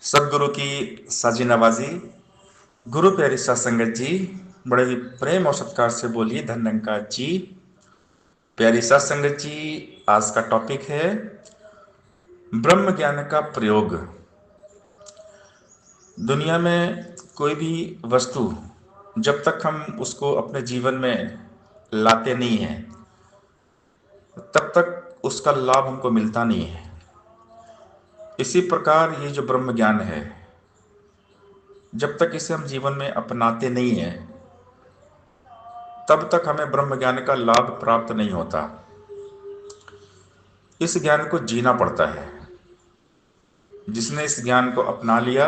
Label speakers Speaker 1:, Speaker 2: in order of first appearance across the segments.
Speaker 1: सदगुरु की साजी नवाजी। गुरु प्यारी सात संगत जी, बड़े ही प्रेम और सत्कार से बोलिए धन्यंकार जी। प्यारी सात संगत जी, आज का टॉपिक है ब्रह्म ज्ञान का प्रयोग। दुनिया में कोई भी वस्तु जब तक हम उसको अपने जीवन में लाते नहीं हैं तब तक उसका लाभ हमको मिलता नहीं है। इसी प्रकार ये जो ब्रह्म ज्ञान है, जब तक इसे हम जीवन में अपनाते नहीं हैं तब तक हमें ब्रह्म ज्ञान का लाभ प्राप्त नहीं होता। इस ज्ञान को जीना पड़ता है। जिसने इस ज्ञान को अपना लिया,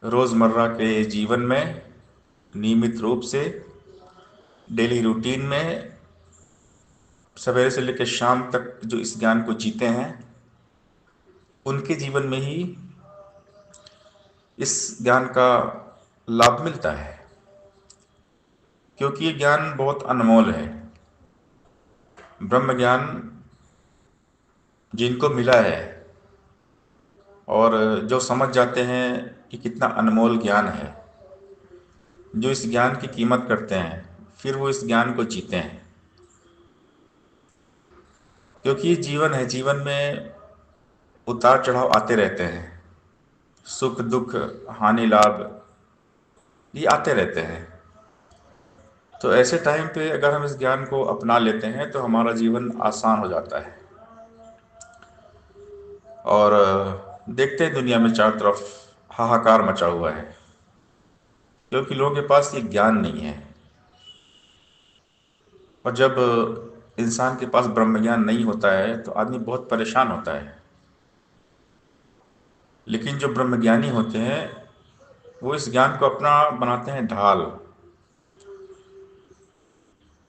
Speaker 1: रोजमर्रा के जीवन में नियमित रूप से डेली रूटीन में सवेरे से लेकर शाम तक जो इस ज्ञान को जीते हैं, उनके जीवन में ही इस ज्ञान का लाभ मिलता है। क्योंकि ये ज्ञान बहुत अनमोल है। ब्रह्म ज्ञान जिनको मिला है और जो समझ जाते हैं कि कितना अनमोल ज्ञान है, जो इस ज्ञान की कीमत करते हैं, फिर वो इस ज्ञान को जीते हैं। क्योंकि ये जीवन है, जीवन में उतार चढ़ाव आते रहते हैं। सुख दुख, हानि लाभ, ये आते रहते हैं। तो ऐसे टाइम पे अगर हम इस ज्ञान को अपना लेते हैं तो हमारा जीवन आसान हो जाता है। और देखते हैं दुनिया में चारों तरफ हाहाकार मचा हुआ है, क्योंकि लोगों के पास ये ज्ञान नहीं है। और जब इंसान के पास ब्रह्म ज्ञान नहीं होता है तो आदमी बहुत परेशान होता है। लेकिन जो ब्रह्मज्ञानी होते हैं वो इस ज्ञान को अपना बनाते हैं ढाल।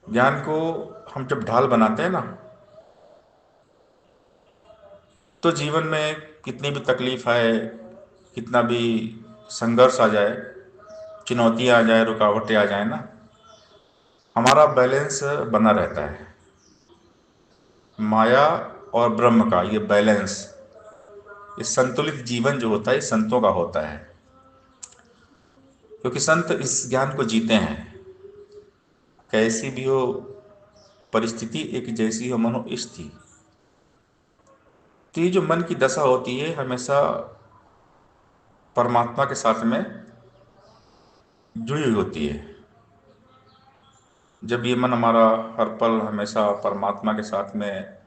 Speaker 1: ज्ञान को हम जब ढाल बनाते हैं ना, तो जीवन में कितनी भी तकलीफ आए, कितना भी संघर्ष आ जाए, चुनौतियाँ आ जाए, रुकावटें आ जाए ना, हमारा बैलेंस बना रहता है। माया और ब्रह्म का ये बैलेंस, ये संतुलित जीवन जो होता है, ये संतों का होता है। क्योंकि संत इस ज्ञान को जीते हैं। कैसी भी हो परिस्थिति, एक जैसी हो मनोस्थिति, तो ये जो मन की दशा होती है हमेशा परमात्मा के साथ में जुड़ी हुई होती है। जब ये मन हमारा हर पल हमेशा परमात्मा के साथ में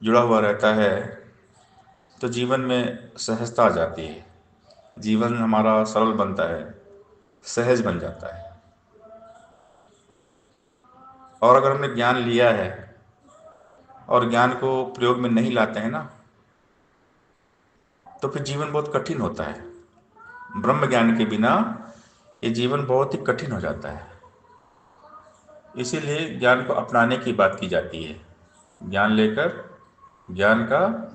Speaker 1: जुड़ा हुआ रहता है तो जीवन में सहजता आ जाती है। जीवन हमारा सरल बनता है, सहज बन जाता है। और अगर हमने ज्ञान लिया है और ज्ञान को प्रयोग में नहीं लाते हैं ना, तो फिर जीवन बहुत कठिन होता है। ब्रह्म ज्ञान के बिना ये जीवन बहुत ही कठिन हो जाता है। इसीलिए ज्ञान को अपनाने की बात की जाती है। ज्ञान लेकर ज्ञान का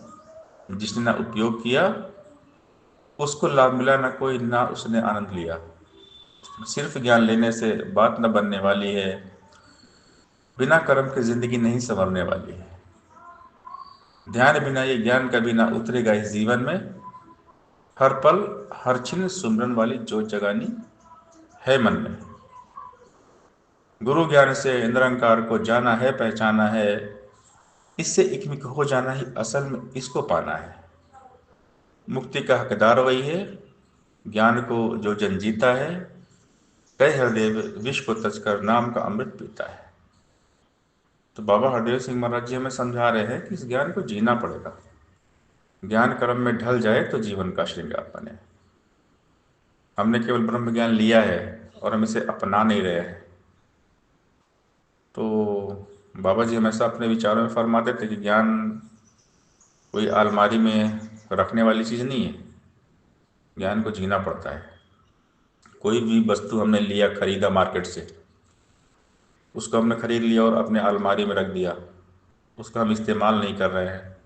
Speaker 1: जिसने ना उपयोग किया उसको लाभ मिला, ना कोई ना उसने आनंद लिया। सिर्फ ज्ञान लेने से बात न बनने वाली है। बिना कर्म के जिंदगी नहीं संवरने वाली है। ध्यान बिना ये ज्ञान कभी ना उतरेगा इस जीवन में। हर पल हर क्षण सुमरन वाली जोत जगानी है मन में। गुरु ज्ञान से निरंकार को जाना है, पहचाना है। इससे एकमिक हो जाना ही असल में इसको पाना है। मुक्ति का हकदार वही है। ज्ञान को जो जन जीता है, कई हृदय विष को तजकर नाम का अमृत पीता है। तो बाबा हरदेव सिंह महाराज जी हमें समझा रहे हैं कि इस ज्ञान को जीना पड़ेगा। ज्ञान कर्म में ढल जाए तो जीवन का श्रृंगार बने। हमने केवल ब्रह्म ज्ञान लिया है और हम इसे अपना नहीं रहे हैं। तो बाबा जी हमेशा अपने विचारों में फरमाते थे कि ज्ञान कोई अलमारी में रखने वाली चीज़ नहीं है। ज्ञान को जीना पड़ता है। कोई भी वस्तु हमने लिया, खरीदा मार्केट से, उसको हमने खरीद लिया और अपने अलमारी में रख दिया, उसका हम इस्तेमाल नहीं कर रहे हैं,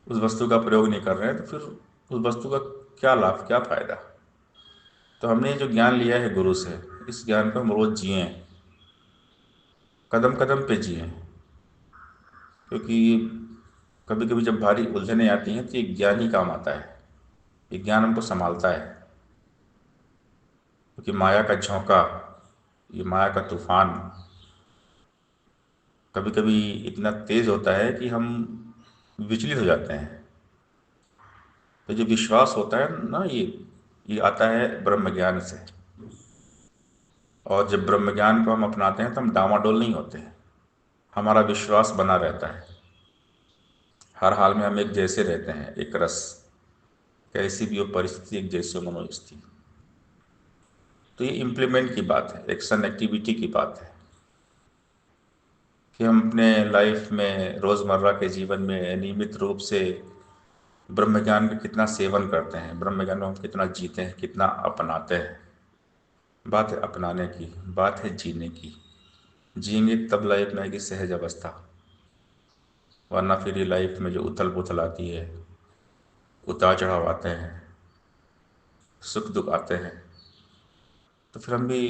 Speaker 1: उस वस्तु का प्रयोग नहीं कर रहे हैं, तो फिर उस वस्तु का क्या लाभ, क्या फ़ायदा। तो हमने ये जो ज्ञान लिया है गुरु से, इस ज्ञान को हम रोज़ जिएँ, कदम कदम पे जिएँ। क्योंकि कभी कभी जब भारी उलझनें आती हैं तो ये ज्ञान ही काम आता है। ये ज्ञान हमको संभालता है, क्योंकि माया का झोंका, ये माया का तूफान कभी कभी इतना तेज होता है कि हम विचलित हो जाते हैं। तो जो विश्वास होता है ना, ये आता है ब्रह्म ज्ञान से। और जब ब्रह्म ज्ञान को हम अपनाते हैं तो हम डामाडोल नहीं होते हैं, हमारा विश्वास बना रहता है। हर हाल में हम एक जैसे रहते हैं, एक रस। कैसी भी हो परिस्थिति, एक जैसे हो मनोस्थिति। तो ये इम्प्लीमेंट की बात है, एक्शन एक्टिविटी की बात है, कि हम अपने लाइफ में रोज़मर्रा के जीवन में नियमित रूप से ब्रह्म ज्ञान का कितना सेवन करते हैं, ब्रह्म ज्ञान को हम कितना जीते हैं, कितना अपनाते हैं। बात है अपनाने की, बात है जीने की। जिएंगे तब लाइफ में आएगी सहज अवस्था, वरना फिर ये लाइफ में जो उथल पुथल आती है, उतार चढ़ाव आते हैं, सुख दुख आते हैं, तो फिर हम भी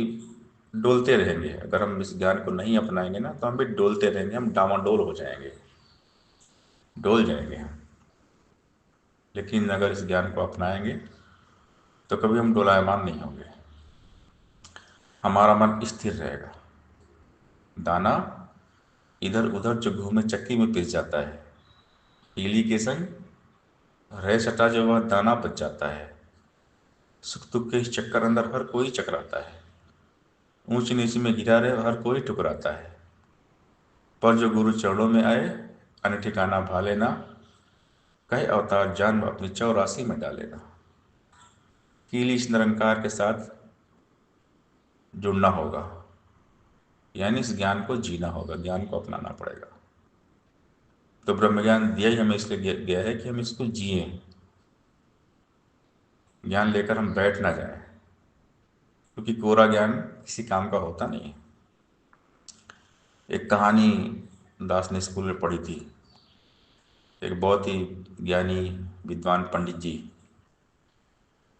Speaker 1: डोलते रहेंगे। अगर हम इस ज्ञान को नहीं अपनाएंगे ना तो हम भी डोलते रहेंगे, हम डामाडोल हो जाएंगे, डोल जाएंगे हम। लेकिन अगर इस ज्ञान को अपनाएंगे तो कभी हम डोलायमान नहीं होंगे, हमारा मन स्थिर रहेगा। दाना इधर उधर जो घूमे चक्की में पिस जाता है, ईली के संग रह सटा जो वह दाना बच जाता है। सुख दुख के इस चक्कर अंदर हर कोई चकराता है, ऊंच नीच में गिरा रहे हर कोई ठुकराता है। पर जो गुरु चरणों में आए, अन ठिकाना भा लेना, कहे अवतार जान अपनी 84 में डालेना। कीली इस निरंकार के साथ जुड़ना होगा, यानी इस ज्ञान को जीना होगा, ज्ञान को अपनाना पड़ेगा। तो ब्रह्म ज्ञान दिया ही हमें इसलिए गया है कि हम इसको जिए, ज्ञान लेकर हम बैठ ना जाएं, क्योंकि कोरा ज्ञान किसी काम का होता नहीं है। एक कहानी दास ने स्कूल में पढ़ी थी। एक बहुत ही ज्ञानी विद्वान पंडित जी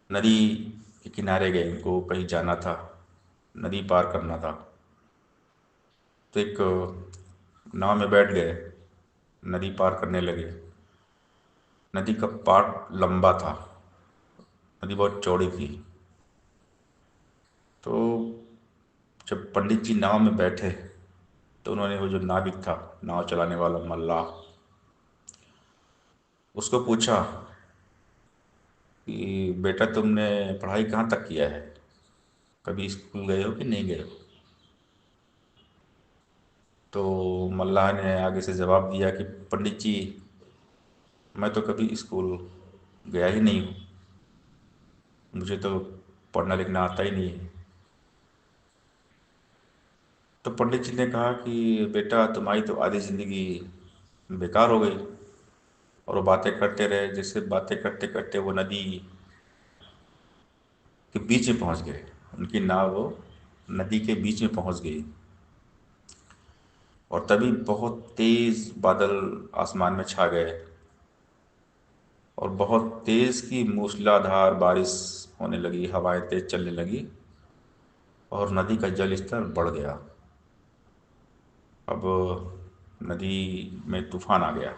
Speaker 1: नदी के किनारे गए, उनको कहीं जाना था, नदी पार करना था। तो एक नाव में बैठ गए, नदी पार करने लगे। नदी का पाट लंबा था, नदी बहुत चौड़ी थी। तो जब पंडित जी नाव में बैठे तो उन्होंने वो जो नाविक था, नाव चलाने वाला मल्लाह, उसको पूछा कि बेटा तुमने पढ़ाई कहाँ तक किया है, कभी स्कूल गए हो कि नहीं गए हो। तो मल्लाह ने आगे से जवाब दिया कि पंडित जी, मैं तो कभी स्कूल गया ही नहीं हूँ, मुझे तो पढ़ना लिखना आता ही नहीं है। तो पंडित जी ने कहा कि बेटा तुम्हारी तो आधी ज़िंदगी बेकार हो गई। और वो बातें करते रहे, जैसे बातें करते करते वो नदी के बीच में पहुंच गए। उनकी नाव वो नदी के बीच में पहुंच गई, और तभी बहुत तेज बादल आसमान में छा गए, और बहुत तेज की मूसलाधार बारिश होने लगी, हवाएं तेज चलने लगी, और नदी का जल स्तर बढ़ गया। अब नदी में तूफान आ गया।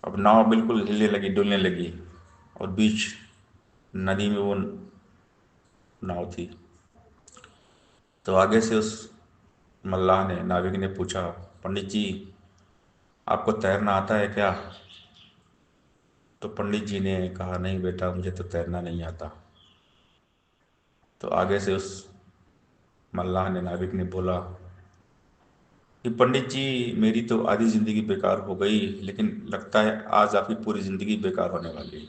Speaker 1: अब नाव बिल्कुल हिलने लगी, डुलने लगी, और बीच नदी में वो नाव थी। तो आगे से उस मल्लाह ने, नाविक ने पूछा, पंडित जी आपको तैरना आता है क्या। तो पंडित जी ने कहा नहीं बेटा, मुझे तो तैरना नहीं आता। तो आगे से उस मल्लाह ने, नाविक ने बोला कि पंडित जी मेरी तो आधी ज़िंदगी बेकार हो गई, लेकिन लगता है आज आपकी पूरी ज़िंदगी बेकार होने वाली है।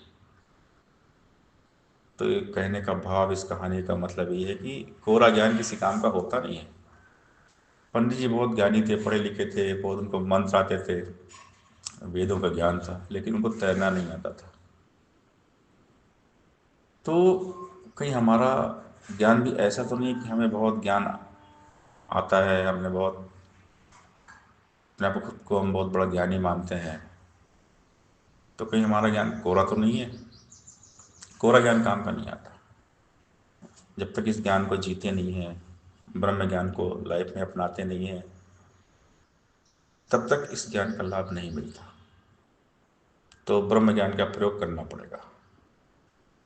Speaker 1: तो ये कहने का भाव, इस कहानी का मतलब ये है कि कोरा ज्ञान किसी काम का होता नहीं है। पंडित जी बहुत ज्ञानी थे, पढ़े लिखे थे, बहुत उनको मंत्र आते थे, वेदों का ज्ञान था, लेकिन उनको तैरना नहीं आता था। तो कहीं हमारा ज्ञान भी ऐसा तो नहीं है कि हमें बहुत ज्ञान आता है, हमने बहुत अपने आप खुद को हम बहुत बड़ा ज्ञानी मानते हैं, तो कहीं हमारा ज्ञान कोरा तो नहीं है। कोरा ज्ञान काम का नहीं आता जब तक इस ज्ञान को जीते नहीं हैं, ब्रह्म ज्ञान को लाइफ में अपनाते नहीं हैं, तब तक इस ज्ञान का लाभ नहीं मिलता। तो ब्रह्म ज्ञान का प्रयोग करना पड़ेगा,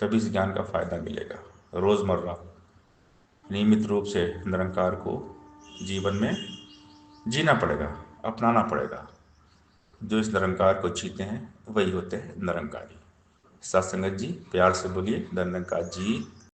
Speaker 1: तभी इस ज्ञान का फायदा मिलेगा। रोजमर्रा नियमित रूप से निरंकार को जीवन में जीना पड़ेगा, अपनाना पड़ेगा। जो इस निरंकार को जीते हैं वही होते हैं निरंकारी। सत्संगत जी, प्यार से बोलिए निरंकार जी